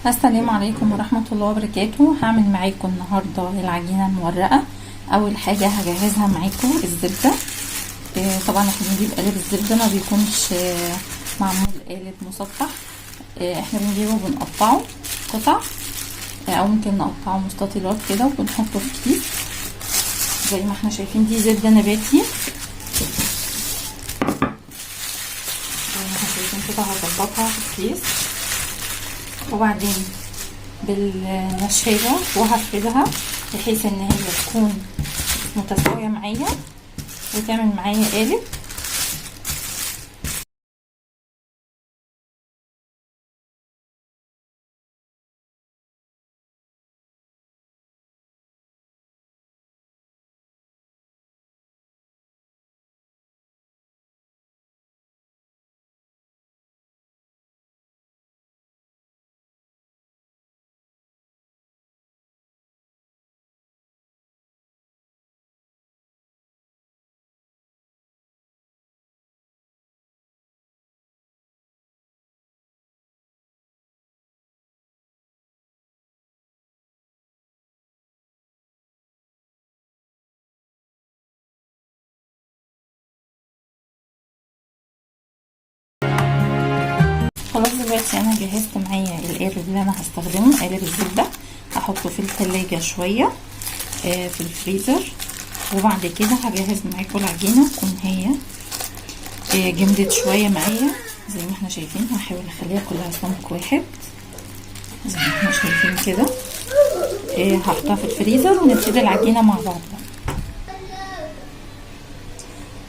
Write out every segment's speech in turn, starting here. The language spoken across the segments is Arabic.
السلام عليكم ورحمة الله وبركاته. هعمل معاكم النهاردة العجينة المورقة. اول حاجة هجهزها معاكم الزبدة. طبعا احنا بنجيب قالب الزبدة ما بيكونش معمول قالب مسطح. احنا بنجيبه وبنقطعه قطع، او ممكن نقطعه مستطيلات كده وبنحطه في كيس زي ما احنا شايفين. دي زبدة نباتي زي ما احنا شايفين كده. هظبطها في كيس وبعدين بالنشابة وهفردها بحيث ان هي تكون متساوية معايا وتعمل معايا قالب. خلاص دلوقتي انا جهزت معايا القالب اللي انا هستخدمه، قالب الزبدة. هحطه في التلاجة شوية في الفريزر، وبعد كده هجهز معاكم العجينة تكون هي جمدت شوية معايا زي ما احنا شايفين. هحاول اخليها كلها سمك واحد زي ما احنا شايفين كده. هحطها في الفريزر ونبتدي العجينة مع بعض.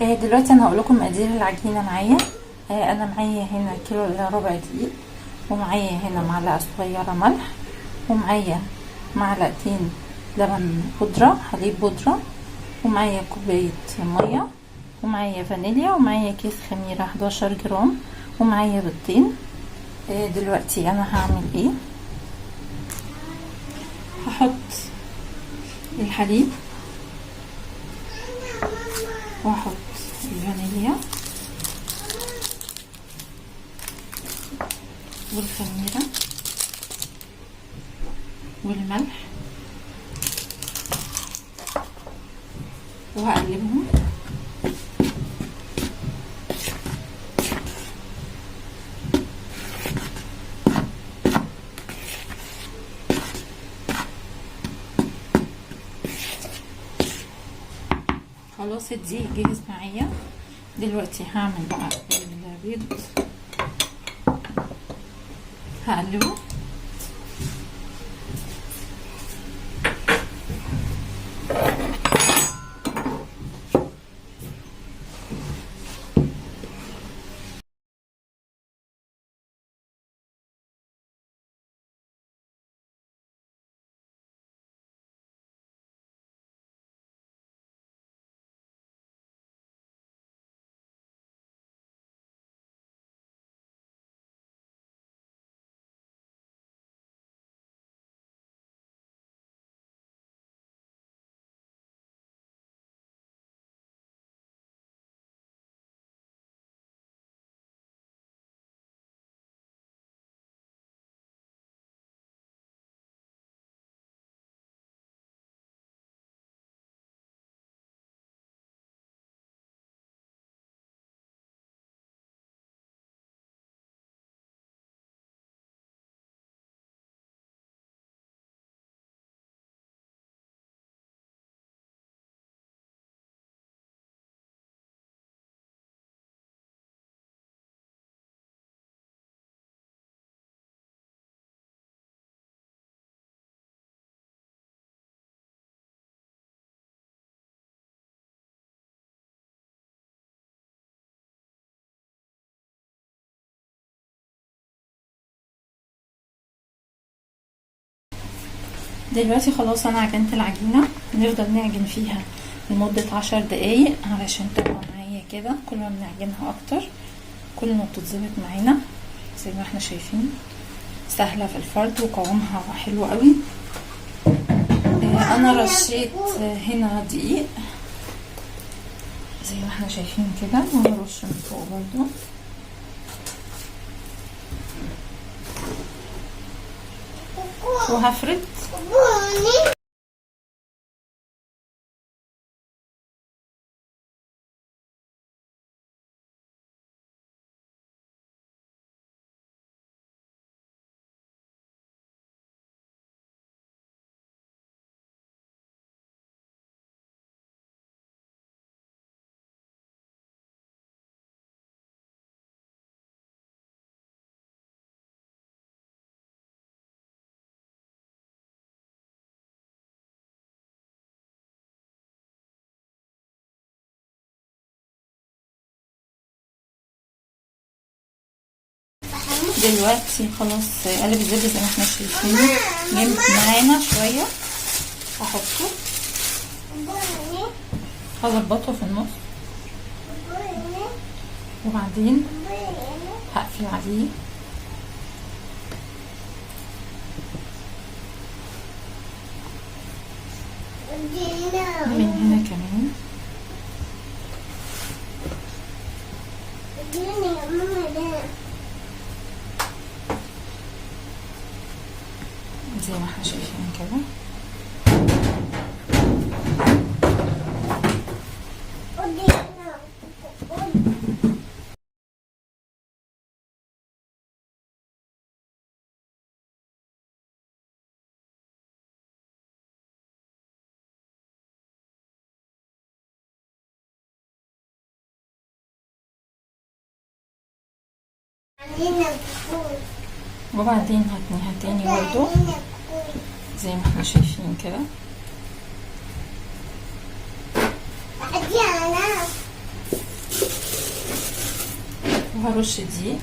دلوقتي انا هقول لكم مقادير العجينة معايا. انا معايا هنا كيلو الا ربع دقيق، ومعايا هنا معلقه صغيره ملح، ومعايا معلقتين لبن بودره حليب بودره، ومعايا كوبايه ميه، ومعايا فانيليا، ومعايا كيس خميره 11 جرام، ومعايا بيضتين. دلوقتي انا هعمل ايه؟ هحط الحليب واحط الفانيليا والخميرة والملح وهقلبهم. خلاص الدقيق جاهز معايا. دلوقتي هعمل بقى البيض، هقلبه. دلوقتي خلاص انا عجنت العجينة. نفضل نعجن فيها لمدة 10 دقايق علشان تبقى معايا كده. كل ما بنعجنها اكتر كل ما بتتظبط معانا. زي ما احنا شايفين سهلة في الفرد وقوامها حلو قوي. انا رشيت هنا دقيق زي ما احنا شايفين كده، ونرش من فوق برضو. وهفرد. دلوقتي خلاص قالب الزبده زي ما احنا شايفين جامد معانا شويه. هحطه هظبطه في النص وبعدين هقفل عليه. من هنا كمان زي ما احنا شايفين كده. وبعدين هتنيها تاني برضو زي ما احنا شايفين كده. وهرش دي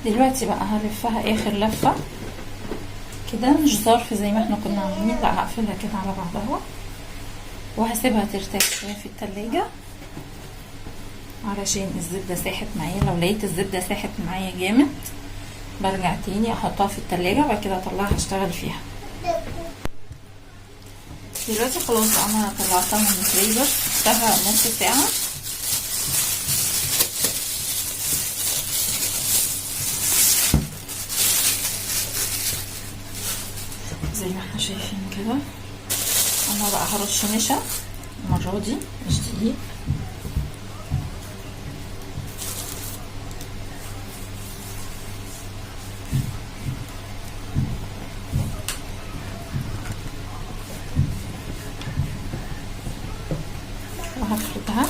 دلوقتي. بقى هلفها اخر لفه كده، مش ظرف زي ما احنا كنا عاملين، لا هقفلها كده على بعضها وهسيبها ترتاح شويه في التلاجة علشان الزبده ساحت معايا. لو لقيت الزبده ساحت معايا جامد برجع تاني احطها في التلاجة وبعد كده اطلعها اشتغل فيها. دلوقتي خلاص انا طلعتها من الفريزر، سبتها نص ساعه. زي ما احنا شايفين كده. انا بقى هرش نشا المره دي مش دقيق. وهفردها.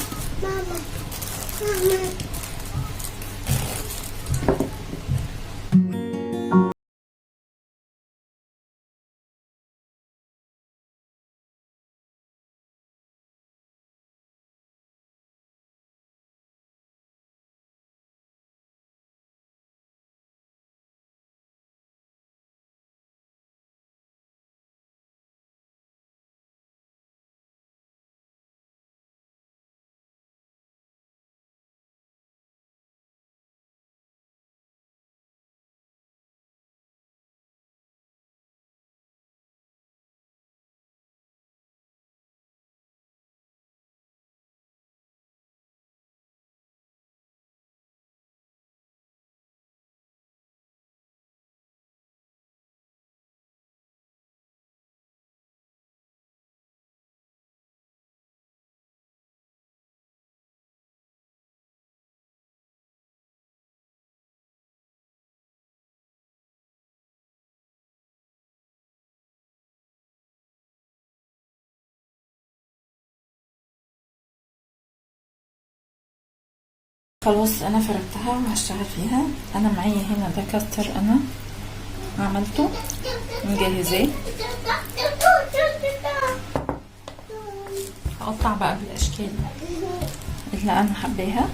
خلاص انا فردتها وهشتغل فيها. انا معايا هنا ده كاستر انا عملته مجهزاه. هقطع بقى بالاشكال اللي انا حباها.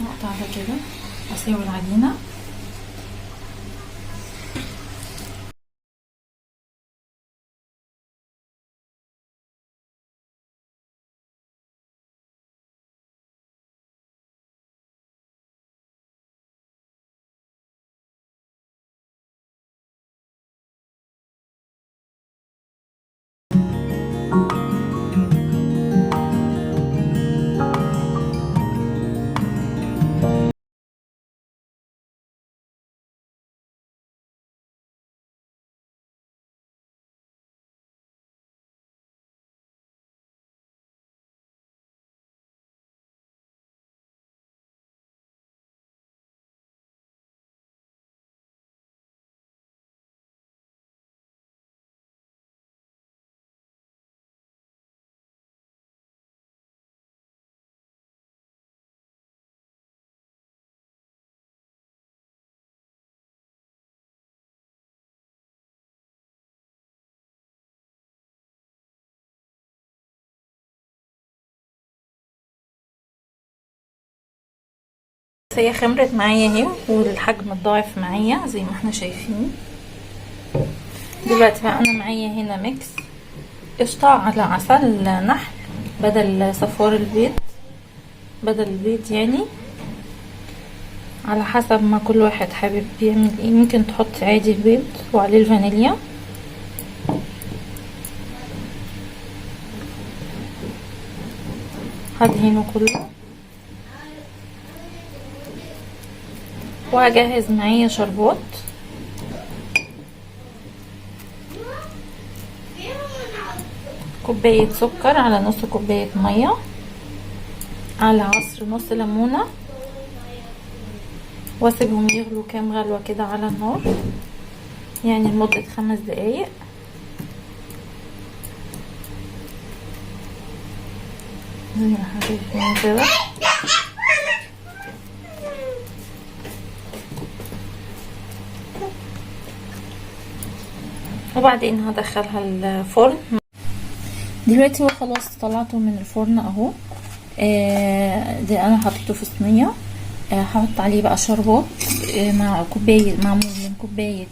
هقطع ده كده، اسوي العجينه هي خمرت معايا اهي والحجم اتضاعف معايا زي ما احنا شايفين. دلوقتي بقى انا معايا هنا ميكس قشطة على عسل نحل بدل صفار البيض، بدل البيض يعني، على حسب ما كل واحد حابب يعمل ايه. ممكن تحط عادي البيض وعليه الفانيليا. هدهنه كله وهجهز معايا شربات. كوباية سكر على نص كوباية مية على عصر نص ليمونة، واسيبهم يغلوا كام غلوة كده على النار، يعني لمدة 5 دقايق. زي ما احنا شايفين كده. وبعدين هدخلها الفرن. دلوقتي هو خلاص طلعته من الفرن اهو. ده انا حطيته في صينيه. هحط عليه بقى شربات مع كوبايه، معمول من كوبايه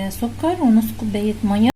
سكر ونص كوبايه ميه.